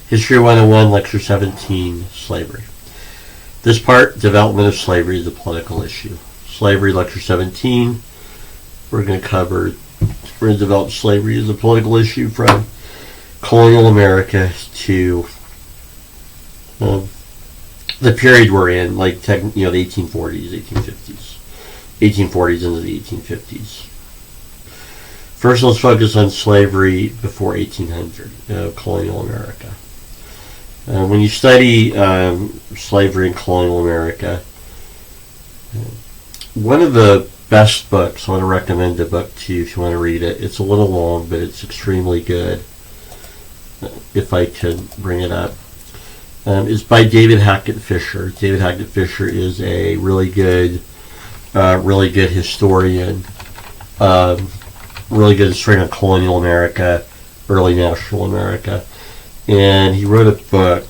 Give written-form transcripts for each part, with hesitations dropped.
History 101, Lecture 17, Slavery. This part, Development of Slavery, is a political issue. Slavery, Lecture 17, we're going to develop slavery as a political issue from colonial America to the period we're in, like the 1840s, 1850s, 1840s into the 1850s. First, let's focus on slavery before 1800, colonial America. When you study slavery in colonial America, one of the best books, I want to recommend the book to you if you want to read it. It's a little long, but it's extremely good. If I can bring it up. Is by David Hackett Fischer. David Hackett Fischer is a really good historian. Really good historian of colonial America, early national America. And he wrote a book.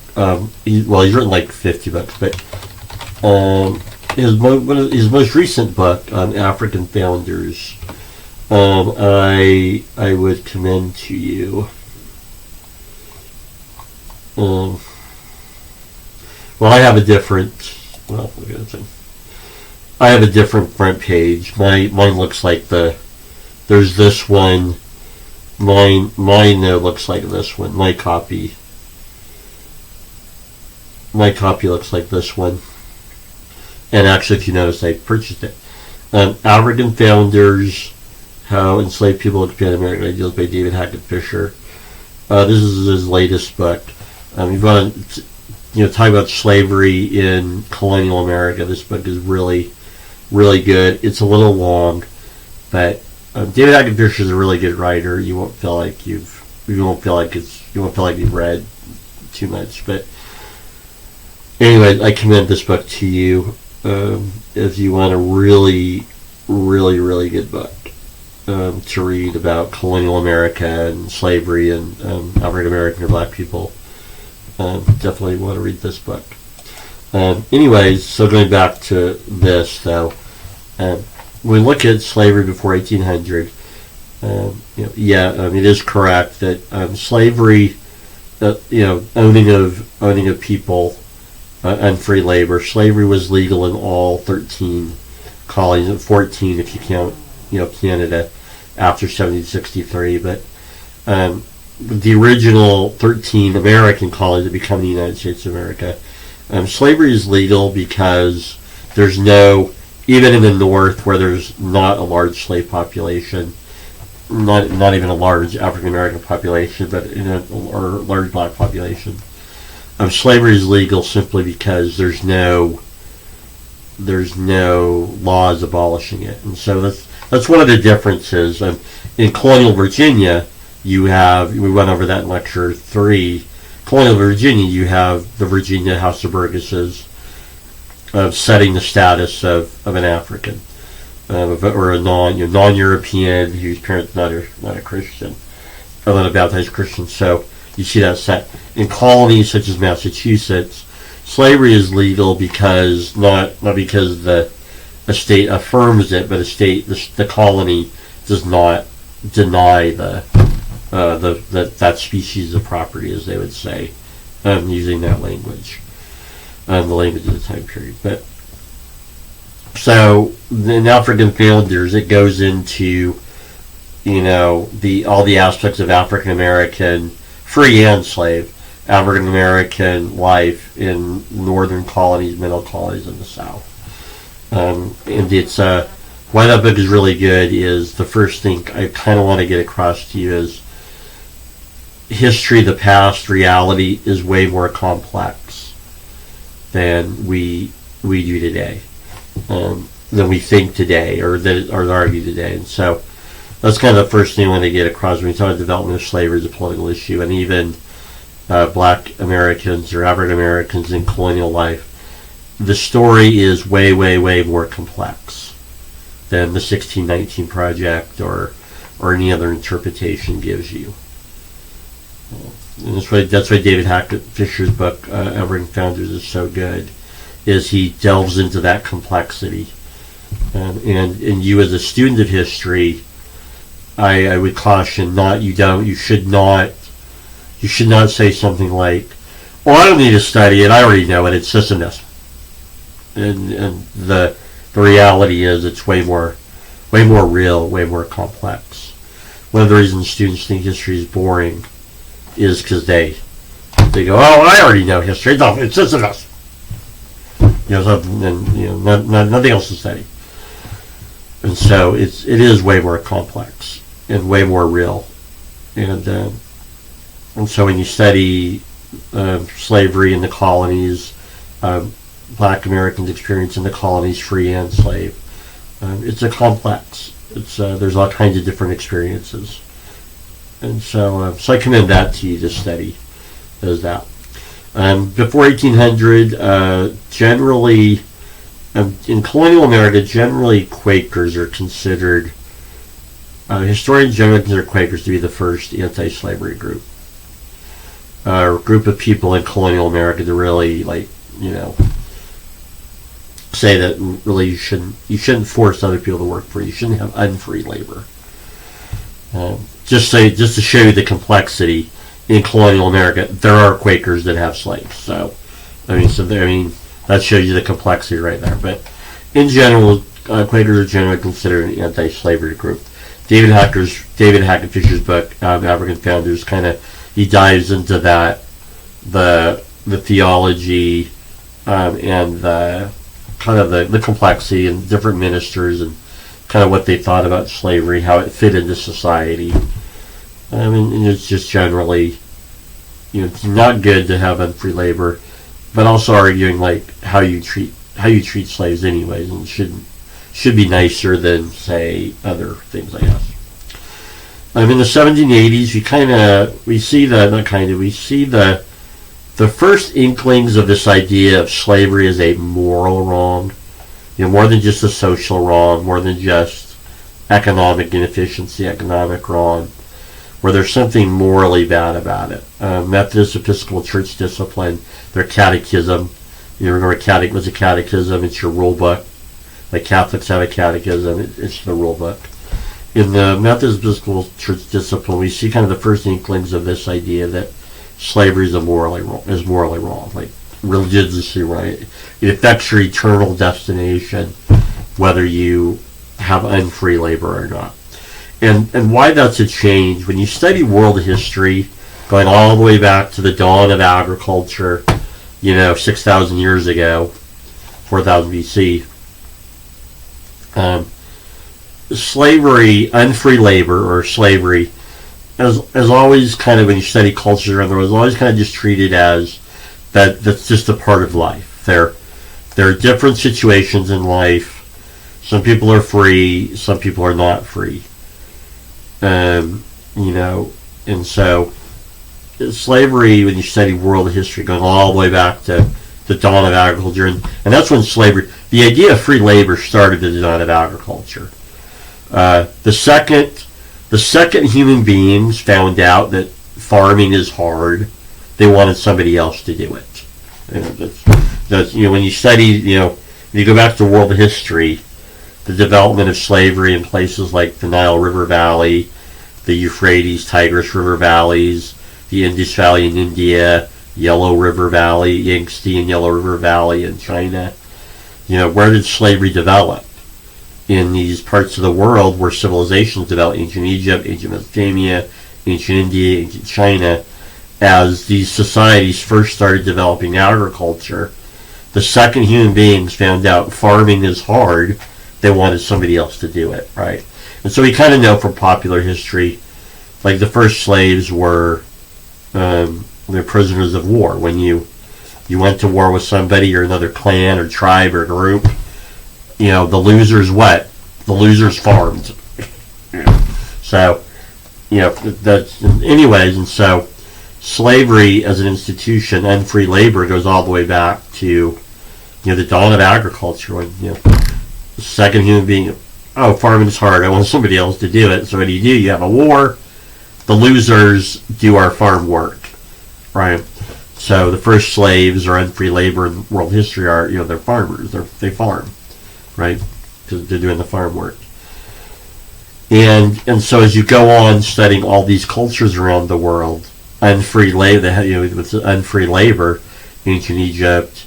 He's written like 50 books, but his most recent book on African founders, I would commend to you. I have a different. Well, look at this. I have a different front page. Mine looks like there's this one. Mine looks like this one. My copy looks like this one. And actually, if you notice, I purchased it. African Founders: How Enslaved People Expand American Ideals by David Hackett Fischer. This is his latest book. You want to talk about slavery in colonial America. This book is really, really good. It's a little long, but David Hackett Fischer is a really good writer. You won't feel like you've read too much. But anyway, I commend this book to you if you want a really, really, really good book to read about colonial America and slavery and African American or black people. Definitely want to read this book. Anyways, so going back to this, though, when we look at slavery before 1800, it is correct that slavery, owning of people, unfree labor, slavery was legal in all 13 colonies, and 14 if you count, Canada after 1763, but the original 13 American colonies that become the United States of America, slavery is legal because there's no, even in the North where there's not a large slave population, not even a large African American population, but or large black population, slavery is legal simply because there's no laws abolishing it, and so that's one of the differences. In colonial Virginia, we went over that in Lecture 3. Colonial Virginia, you have the Virginia House of Burgesses setting the status of an African or a non-European whose parents not a Christian or not a baptized Christian. So you see that set in colonies such as Massachusetts. Slavery is legal because not because a state affirms it, but the colony does not deny that species of property, as they would say, using that language, the language of the time period. But so in African Founders, it goes into all the aspects of African American free and slave African American life in northern colonies, middle colonies, and the South. And it's why that book is really good is the first thing I kind of want to get across to you is history, the past, reality is way more complex than we do today, than we think today, or that are argued today. And so that's kind of the first thing I want to get across when we talk about development of slavery as a political issue, and even black Americans or African Americans in colonial life. The story is way, way, way more complex than the 1619 Project or any other interpretation gives you. And that's why David Hackett Fischer's book, African Founders, is so good, is he delves into that complexity. And you as a student of history, I would caution you should not You should not say something like, "Well, I don't need to study it. I already know it. It's this and this." And the reality is, it's way more real, way more complex. One of the reasons students think history is boring is because they go, "Oh, I already know history. No, it's this and this." Nothing else to study. And so it is way more complex and way more real. And so when you study slavery in the colonies, Black Americans' experience in the colonies, free and slave, it's a complex. There's all kinds of different experiences, and so I commend that to you to study as that. Before 1800, generally in colonial America, generally Quakers are considered. Historians generally consider Quakers to be the first anti-slavery group, group of people in colonial America to really say that really you shouldn't force other people to work for you. You shouldn't have unfree labor. Just to show you the complexity in colonial America, there are Quakers that have slaves. So that shows you the complexity right there. But in general, Quakers are generally considered an anti-slavery group. David Hackett Fischer's book, African Founders, he dives into that, the theology, and the complexity and different ministers and kind of what they thought about slavery, how it fit into society. And it's just generally, it's not good to have unfree labor, but also arguing how you treat slaves anyways, and should be nicer than, say, other things, I guess. In the 1780s, we see the first inklings of this idea of slavery as a moral wrong, more than just a social wrong, more than just economic inefficiency, economic wrong, where there's something morally bad about it. Methodist Episcopal Church discipline, their catechism. You remember what's a catechism? It's your rule book. Like Catholics have a catechism, it's the rule book. In the Methodist Episcopal Church discipline, we see kind of the first inklings of this idea that slavery is morally wrong, like religiously right. It affects your eternal destination, whether you have unfree labor or not. And why that's a change, when you study world history, going all the way back to the dawn of agriculture, 6,000 years ago, 4,000 BC, slavery, unfree labor, or slavery, as always when you study cultures around the world, is always just treated as that's just a part of life. There are different situations in life. Some people are free, some people are not free. And so slavery, when you study world history, going all the way back to the dawn of agriculture, and that's when slavery, the idea of free labor started at the dawn of agriculture. The second human beings found out that farming is hard, they wanted somebody else to do it. When you study, when you go back to world history, the development of slavery in places like the Nile River Valley, the Euphrates, Tigris River valleys, the Indus Valley in India, Yellow River Valley, Yangtze and Yellow River Valley in China. Where did slavery develop? In these parts of the world where civilizations developed, ancient Egypt, ancient Mesopotamia, ancient India, ancient China. As these societies first started developing agriculture, the second human beings found out farming is hard, they wanted somebody else to do it, right? And so we know from popular history, like the first slaves were they're prisoners of war. When you went to war with somebody or another clan or tribe or group, the losers what? The losers farmed. So, that's anyways, and so slavery as an institution, unfree labor, goes all the way back to the dawn of agriculture, when the second human being, farming is hard, I want somebody else to do it. So what do? You have a war, the losers do our farm work, right? So the first slaves or unfree labor in world history are, they're farmers, they farm, right? Because they're doing the farm work. And so as you go on studying all these cultures around the world, unfree labor, with unfree labor, ancient Egypt,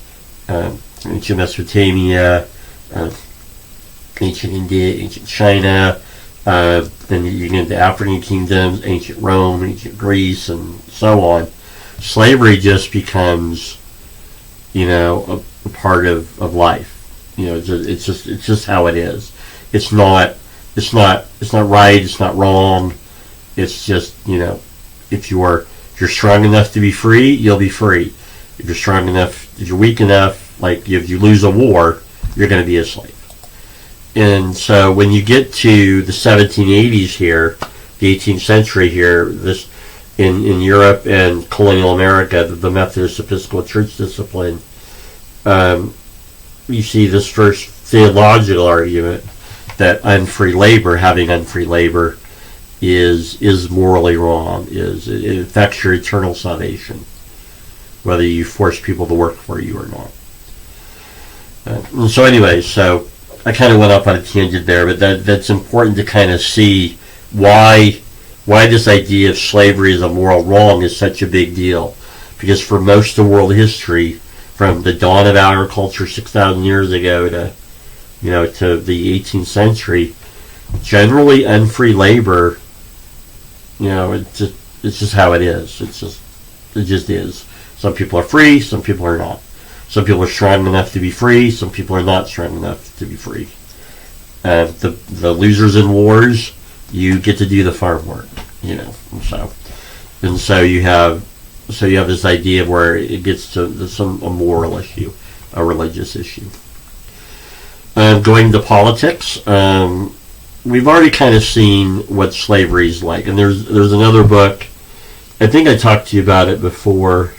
ancient Mesopotamia, ancient India, ancient China, then you get into African kingdoms, ancient Rome, ancient Greece, and so on. Slavery just becomes, a part of life. It's just how it is. It's not right. It's not wrong. It's just, if you're strong enough to be free, you'll be free. If you're weak enough, like if you lose a war, you're going to be a slave. And so when you get to the 1780s here, the 18th century here, this in Europe and colonial America, the Methodist Episcopal Church discipline, you see this first theological argument that having unfree labor, is morally wrong. It affects your eternal salvation, whether you force people to work for you or not. And so anyway, I kind of went off on a tangent there, but that's important to kind of see why this idea of slavery as a moral wrong is such a big deal. Because for most of world history, from the dawn of agriculture 6,000 years ago to the 18th century, generally unfree labor, it's just how it is. It just is. Some people are free, some people are not. Some people are strong enough to be free, some people are not strong enough to be free. The losers in wars, you get to do the farm work, and so you have this idea of where it gets to a moral issue, a religious issue. Going to politics, we've already kind of seen what slavery is like, and there's another book. I think I talked to you about it before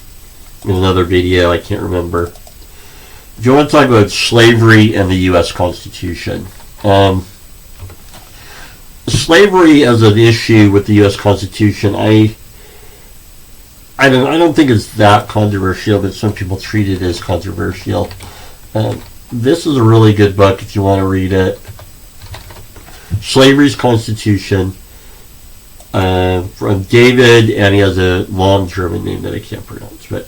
in another video. I can't remember. If you want to talk about slavery and the U.S. Constitution, slavery as an issue with the U.S. Constitution, I don't think it's that controversial, but some people treat it as controversial. This is a really good book if you want to read it. Slavery's Constitution, from David, and he has a long German name that I can't pronounce, but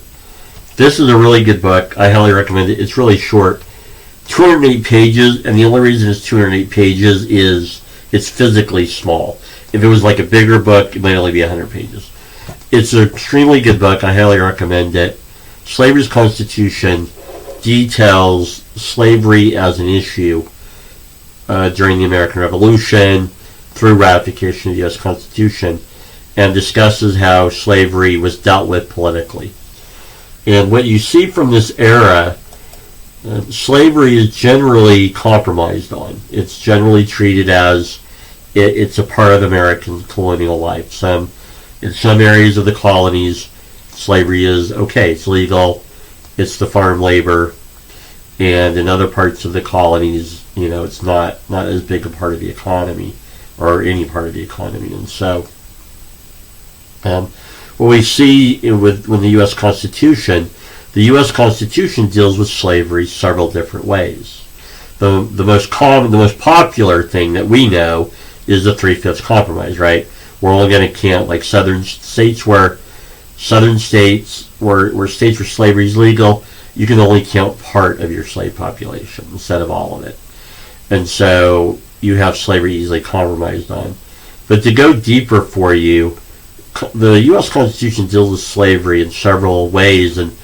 this is a really good book. I highly recommend it. It's really short, 208 pages, and the only reason it's 208 pages is it's physically small. If it was like a bigger book, it might only be 100 pages. It's an extremely good book. I highly recommend it. Slavery's Constitution details slavery as an issue during the American Revolution through ratification of the U.S. Constitution, and discusses how slavery was dealt with politically. And what you see from this era, slavery is generally compromised on. It's generally treated as it's a part of American colonial life. In some areas of the colonies, slavery is okay, it's legal, it's the farm labor, and in other parts of the colonies, it's not as big a part of the economy, or any part of the economy. And so, what we see with the U.S. Constitution, the U.S. Constitution deals with slavery several different ways. The most popular thing that we know is the 3/5 compromise, right? We're only going to count like southern states where states where slavery is legal. You can only count part of your slave population instead of all of it, and so you have slavery easily compromised on. But to go deeper for you, the U.S. Constitution deals with slavery in several ways, and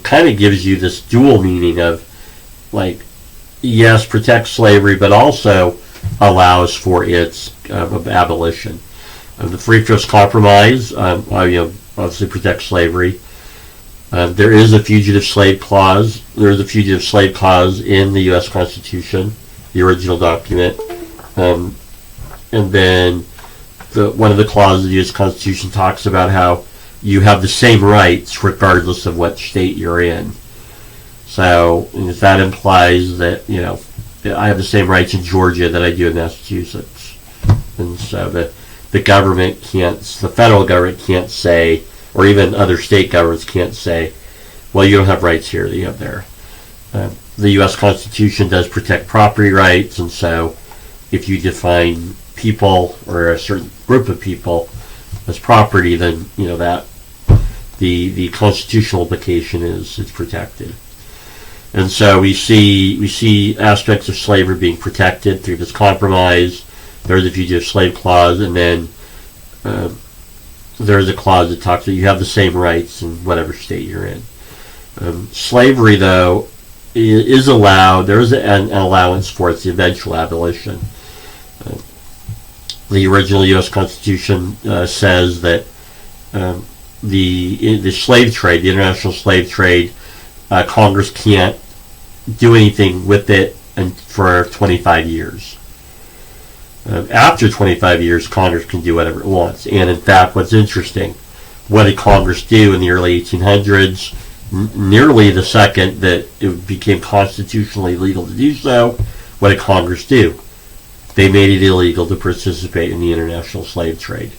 kind of gives you this dual meaning of, like, yes, protects slavery, but also allows for its abolition. The 3/5 compromise, obviously protects slavery. There is a fugitive slave clause. There is a fugitive slave clause in the U.S. Constitution, the original document, and then one of the clauses of the U.S. Constitution talks about how you have the same rights regardless of what state you're in. So if that implies that, I have the same rights in Georgia that I do in Massachusetts. And so the federal government can't say, or even other state governments can't say, well, you don't have rights here that you have there. The U.S. Constitution does protect property rights, and so if you define people or a certain group of people as property, then the constitutional implication is it's protected. And so we see aspects of slavery being protected through this compromise. There's a fugitive slave clause, and then there's a clause that talks that you have the same rights in whatever state you're in. Slavery, though, is allowed. There is an allowance for its eventual abolition. The original U.S. Constitution says that the slave trade, the international slave trade, Congress can't do anything with it for 25 years. After 25 years, Congress can do whatever it wants. And in fact, what's interesting, what did Congress do in the early 1800s? Nearly the second that it became constitutionally legal to do so, what did Congress do? They made it illegal to participate in the international slave trade.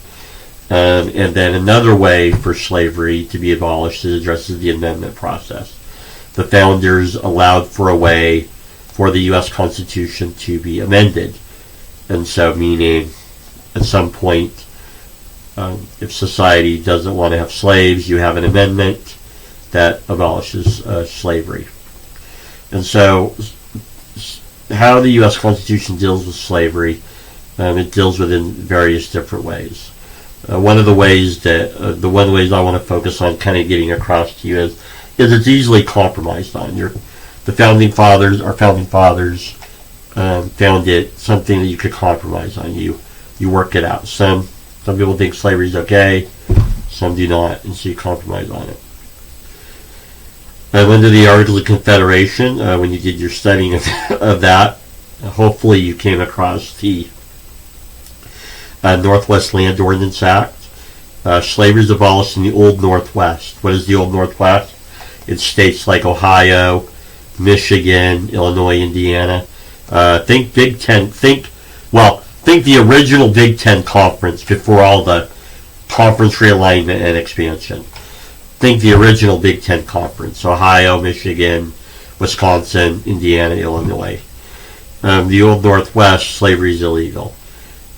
And then another way for slavery to be abolished is addresses the amendment process. The founders allowed for a way for the U.S. Constitution to be amended. And so, meaning, at some point, if society doesn't want to have slaves, you have an amendment that abolishes slavery. And so, how the U.S. Constitution deals with slavery, it deals with it in various different ways. One of the ways I want to focus on, kind of getting across to you, is it's easily compromised on. Our founding fathers found it something that you could compromise on. You work it out. Some people think slavery is okay, some do not, and so you compromise on it. Under the Articles of Confederation, when you did your studying of that, hopefully you came across the Northwest Land Ordinance Act. Slavery is abolished in the Old Northwest. What is the Old Northwest? It's states like Ohio, Michigan, Illinois, Indiana. Think Big Ten. Think the original Big Ten conference before all the conference realignment and expansion. Think the original Big Ten conference: Ohio, Michigan, Wisconsin, Indiana, Illinois. The Old Northwest, slavery is illegal.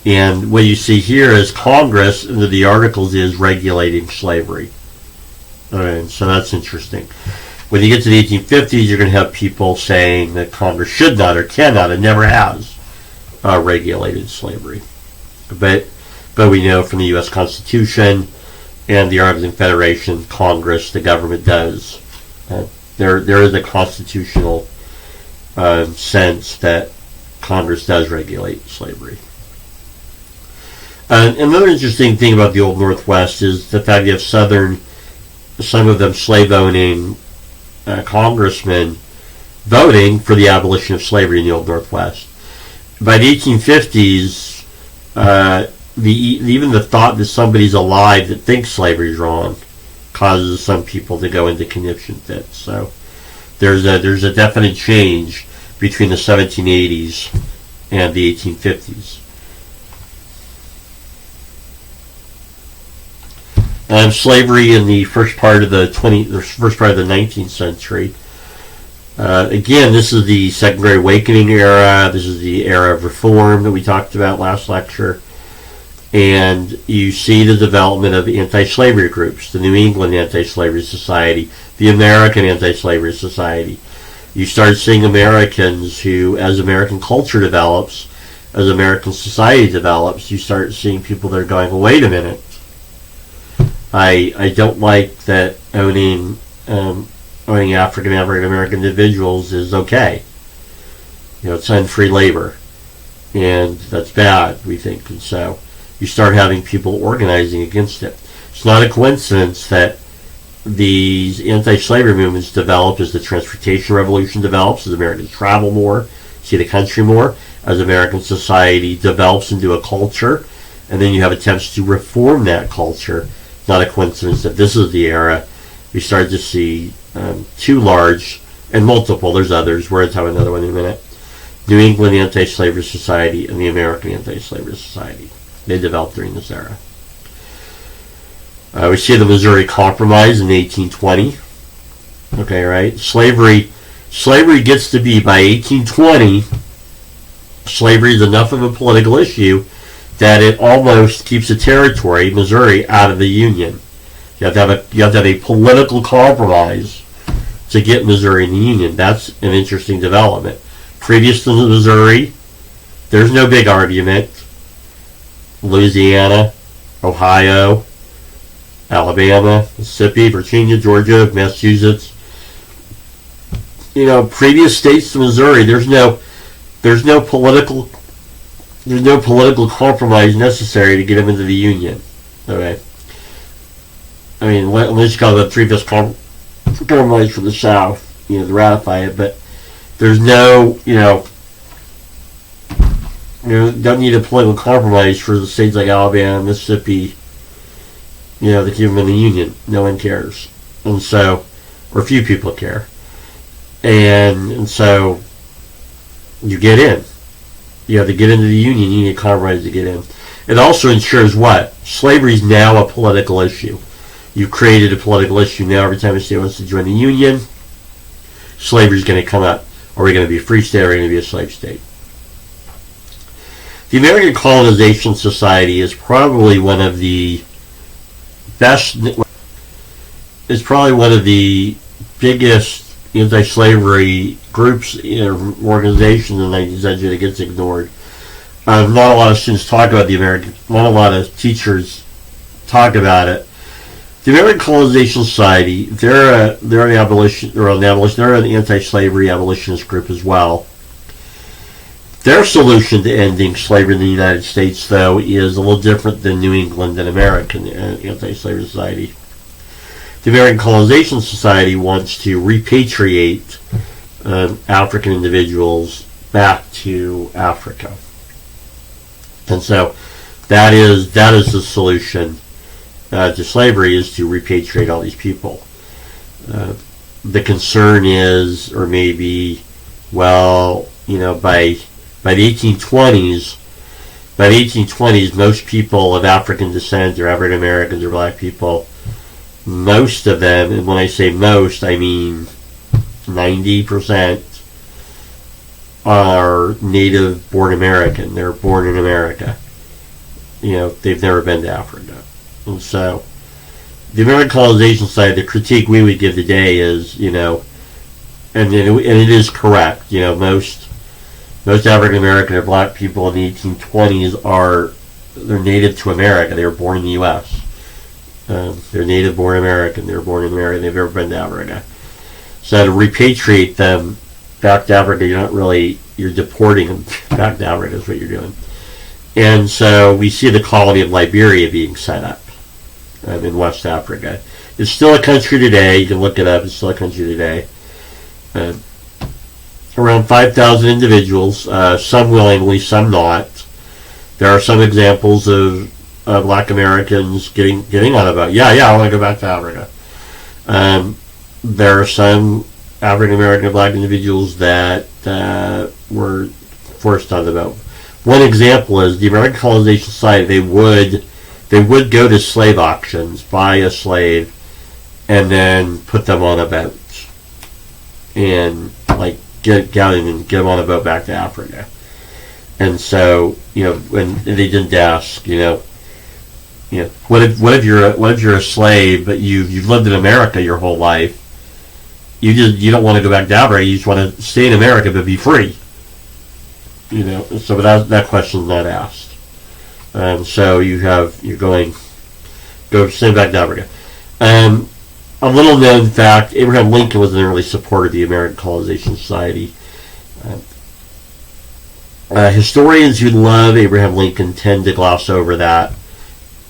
And what you see here is Congress, under the Articles, is regulating slavery. Alright, so that's interesting. When you get to the 1850s, you're going to have people saying that Congress should not or cannot and never has regulated slavery. But we know from the U.S. Constitution and the Articles of Confederation, Congress, the government does. There is a constitutional sense that Congress does regulate slavery. Another interesting thing about the Old Northwest is the fact you have some of them slave-owning congressmen voting for the abolition of slavery in the Old Northwest. By the 1850s, even the thought that somebody's alive that thinks slavery is wrong causes some people to go into conniption fits. So there's a definite change between the 1780s and the 1850s. Slavery in the first part of the 19th century. Again, this is the Second Great Awakening era. This is the era of reform that we talked about last lecture. And you see the development of anti-slavery groups, the New England Anti-Slavery Society, the American Anti-Slavery Society. You start seeing Americans who, as American culture develops, as American society develops, you start seeing people that are going, well, wait a minute. I don't like that owning African American individuals is okay. It's unfree labor, and that's bad, we think. And so you start having people organizing against it. It's not a coincidence that these anti-slavery movements develop as the transportation revolution develops, as Americans travel more, see the country more, as American society develops into a culture, and then you have attempts to reform that culture. Not a coincidence that this is the era we start to see two large, and multiple, there's others, we're going to have another one in a minute, New England Anti-Slavery Society and the American Anti-Slavery Society. They developed during this era. We see the Missouri Compromise in 1820. Okay, right? Slavery gets to be, by 1820, slavery is enough of a political issue that it almost keeps the territory, Missouri, out of the Union. You have to have a political compromise to get Missouri in the Union. That's an interesting development. Previous to Missouri, there's no big argument. Louisiana, Ohio, Alabama, Mississippi, Virginia, Georgia, Massachusetts. Previous states to Missouri, there's no political compromise necessary to get them into the Union. Okay. I mean, let's call it the previous compromise for the South, to ratify it, but there's no, don't need a political compromise for the states like Alabama, Mississippi, to keep them in the Union. No one cares. And so, or few people care. And so, you get in. You have to get into the Union, you need a compromise to get in. It also ensures what? Slavery is now a political issue. You've created a political issue now. Every time a state wants to join the Union, slavery is going to come up. Are we going to be a free state or are we going to be a slave state? The American Colonization Society is probably one of the best, is probably one of the biggest anti-slavery groups, organizations in the 19th century that gets ignored. Not a lot of students talk about not a lot of teachers talk about it. The American Colonization Society, they're an anti-slavery abolitionist group as well. Their solution to ending slavery in the United States, though, is a little different than New England and American Anti-Slavery Society. The American Colonization Society wants to repatriate African individuals back to Africa. And so that is the solution to slavery, is to repatriate all these people. The concern is, or maybe, by the 1820s, most people of African descent, or African Americans, or black people, most of them, and when I say most, I mean 90%, are native-born American. They're born in America. They've never been to Africa. And so, the American Colonization Society, the critique we would give today is, and it is correct, most African American or black people in the 1820s they're native to America. They were born in the U.S. They're native-born American. They were born in America. They've never been to Africa. So to repatriate them back to Africa, you're deporting them back to Africa is what you're doing. And so we see the colony of Liberia being set up in West Africa. It's still a country today. You can look it up. It's still a country today. Around 5,000 individuals, some willingly, some not. There are some examples of black Americans getting on about, I want to go back to Africa. There are some African American and black individuals that were forced on the boat. One example is the American Colonization Society. They would go to slave auctions, buy a slave, and then put them on a boat, and get them on a boat back to Africa. And so when they didn't ask, what if you're a slave, but you've lived in America your whole life? You don't want to go back to Africa. You just want to stay in America but be free. So that question's not asked. So you're go stay back to Africa. A little known fact: Abraham Lincoln was an early supporter of the American Colonization Society. Historians who love Abraham Lincoln tend to gloss over that.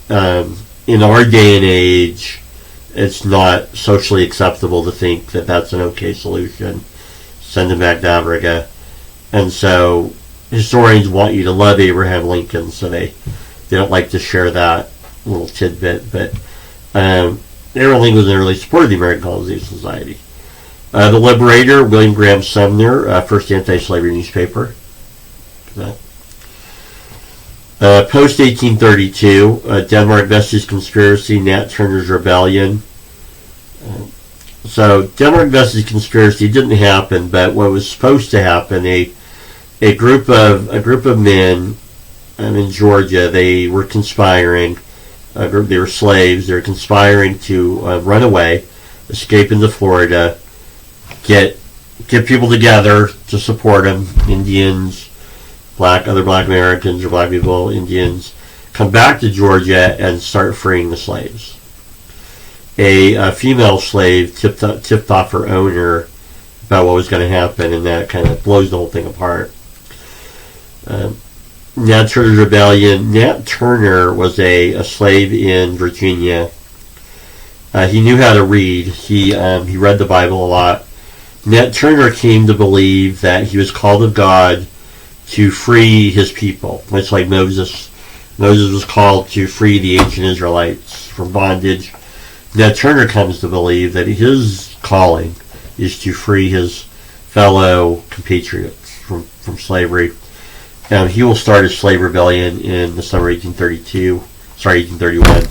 In our day and age, it's not socially acceptable to think that that's an okay solution. Send him back to Africa. And so historians want you to love Abraham Lincoln, so they don't like to share that little tidbit. But Abraham Lincoln was an early supporter of the American Colonization Society. The Liberator, William Graham Sumner, first anti-slavery newspaper. Post-1832, Denmark Vesey's Conspiracy, Nat Turner's Rebellion. So Denmark Vesey's Conspiracy didn't happen, but what was supposed to happen, a group of men in Georgia, they were conspiring, They were slaves. They were conspiring to run away, escape into Florida, get people together to support them. Indians, other black Americans or black people, Indians, come back to Georgia and start freeing the slaves. A female slave tipped off her owner about what was going to happen, and that kind of blows the whole thing apart. Nat Turner's Rebellion. Nat Turner was a slave in Virginia. He knew how to read. He read the Bible a lot. Nat Turner came to believe that he was called of God to free his people, much like Moses. Moses was called to free the ancient Israelites from bondage. Nat Turner comes to believe that his calling is to free his fellow compatriots from slavery. He will start a slave rebellion in the summer 1831,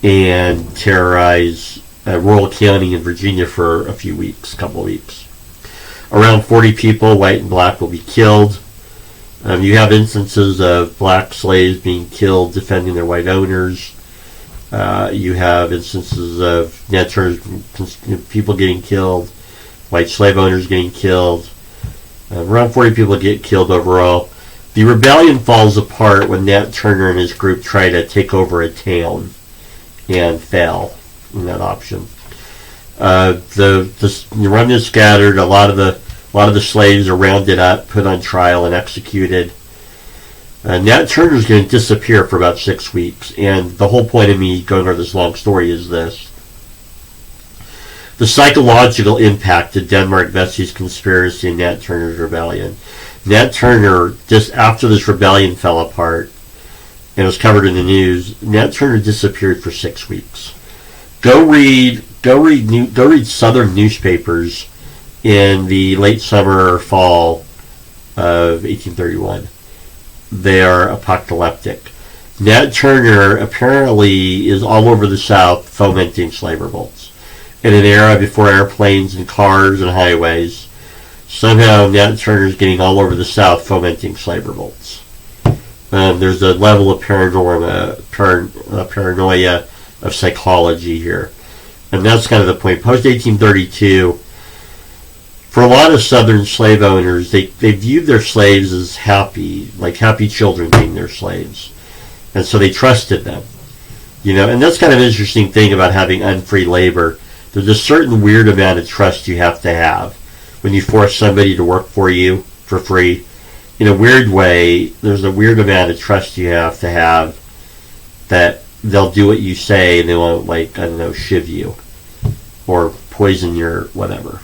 and terrorize Royal County in Virginia for a couple of weeks. Around 40 people, white and black, will be killed. You have instances of black slaves being killed defending their white owners. You have instances of Nat Turner's people getting killed, white slave owners getting killed. Around 40 people get killed overall. The rebellion falls apart when Nat Turner and his group try to take over a town and fail in that option. The remnants scattered. A lot of the slaves are rounded up, put on trial, and executed. Nat Turner's going to disappear for about 6 weeks, and the whole point of me going over this long story is this. The psychological impact of Denmark Vesey's conspiracy and Nat Turner's rebellion. Nat Turner, just after this rebellion fell apart and was covered in the news, Nat Turner disappeared for 6 weeks. Go read Southern newspapers in the late summer or fall of 1831. They are apocalyptic. Nat Turner apparently is all over the South fomenting slave revolts. In an era before airplanes and cars and highways, somehow Nat Turner is getting all over the South fomenting slave revolts. There's a level of paranoia of psychology here. And that's kind of the point. Post-1832, for a lot of Southern slave owners, they viewed their slaves as happy children being their slaves. And so they trusted them. And that's kind of an interesting thing about having unfree labor. There's a certain weird amount of trust you have to have when you force somebody to work for you for free. In a weird way, there's a weird amount of trust you have to have that they'll do what you say and they won't, shiv you or poison your whatever.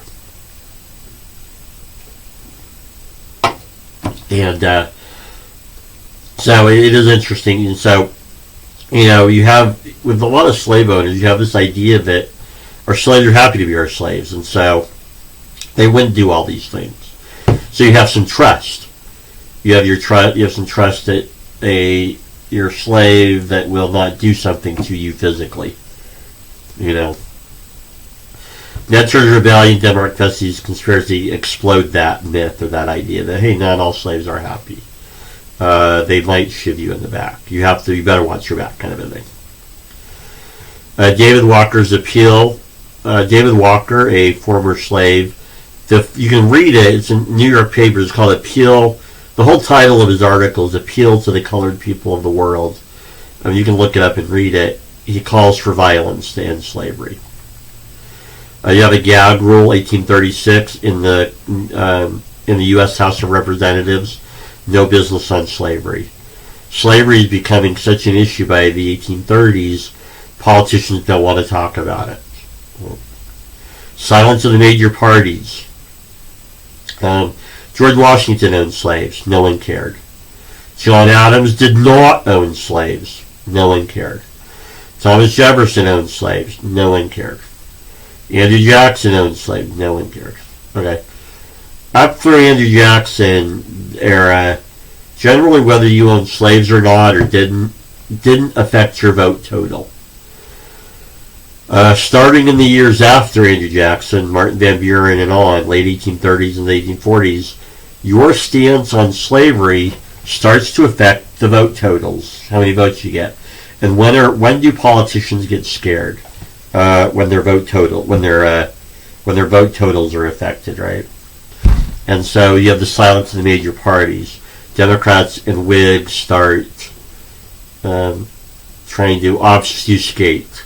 And so it is interesting. And so, you have, with a lot of slave owners, you have this idea that our slaves are happy to be our slaves, and so they wouldn't do all these things. So you have some trust. You have some trust that your slave that will not do something to you physically. Nat Turner's Rebellion, Denmark Vesey's conspiracy explode that myth or that idea that, hey, not all slaves are happy. They might shiv you in the back. You better watch your back, kind of a thing. David Walker's appeal. David Walker, a former slave. You can read it. It's in New York paper. It's called Appeal. The whole title of his article is Appeal to the Colored People of the World. You can look it up and read it. He calls for violence to end slavery. You have a gag rule, 1836, in the U.S. House of Representatives. No business on slavery. Slavery is becoming such an issue by the 1830s, politicians don't want to talk about it. Silence of the major parties. George Washington owned slaves. No one cared. John Adams did not own slaves. No one cared. Thomas Jefferson owned slaves. No one cared. Andrew Jackson owned slaves. No one cared. Okay. After Andrew Jackson era, generally whether you owned slaves or not or didn't affect your vote total. Starting in the years after Andrew Jackson, Martin Van Buren and on, late 1830s and 1840s, your stance on slavery starts to affect the vote totals, how many votes you get. And when do politicians get scared? When their vote totals are affected, right? And so you have the silence of the major parties. Democrats and Whigs start trying to obfuscate,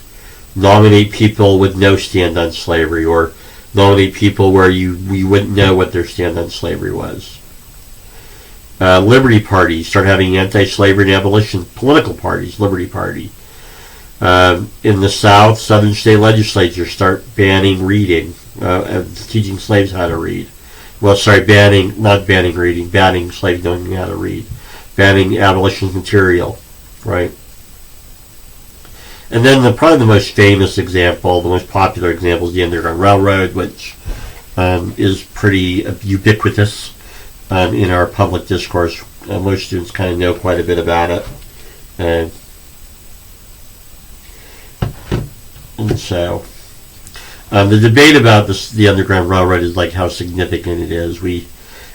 nominate people with no stand on slavery, or nominate people where we wouldn't know what their stand on slavery was. Liberty parties start having anti-slavery and abolition political parties. Liberty Party. In the South, Southern state legislatures start banning reading, teaching slaves how to read. Well, sorry, not banning reading, banning slaves knowing how to read. Banning abolition material, right? And then probably the most famous example, the most popular example is the Underground Railroad, which is pretty ubiquitous in our public discourse. Most students kind of know quite a bit about it. And so the debate about the Underground Railroad is like how significant it is.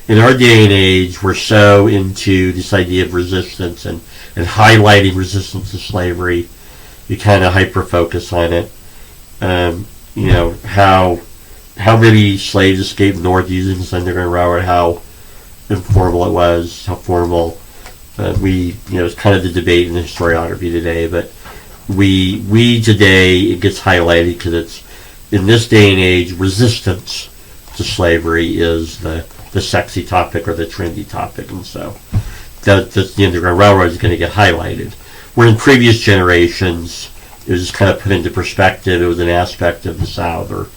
In our day and age, we're so into this idea of resistance and highlighting resistance to slavery. You kind of hyper-focus on it. How many slaves escaped north using this Underground Railroad, how informal it was, how formal. It's kind of the debate in historiography today, but we today, it gets highlighted because it's, in this day and age, resistance to slavery is the sexy topic or the trendy topic, and so the Underground Railroad is going to get highlighted. Where in previous generations, it was just kind of put into perspective. It was an aspect of the South or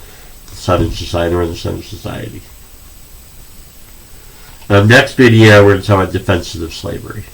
the Southern Society or the Southern Society. Next video, we're going to talk about defenses of slavery.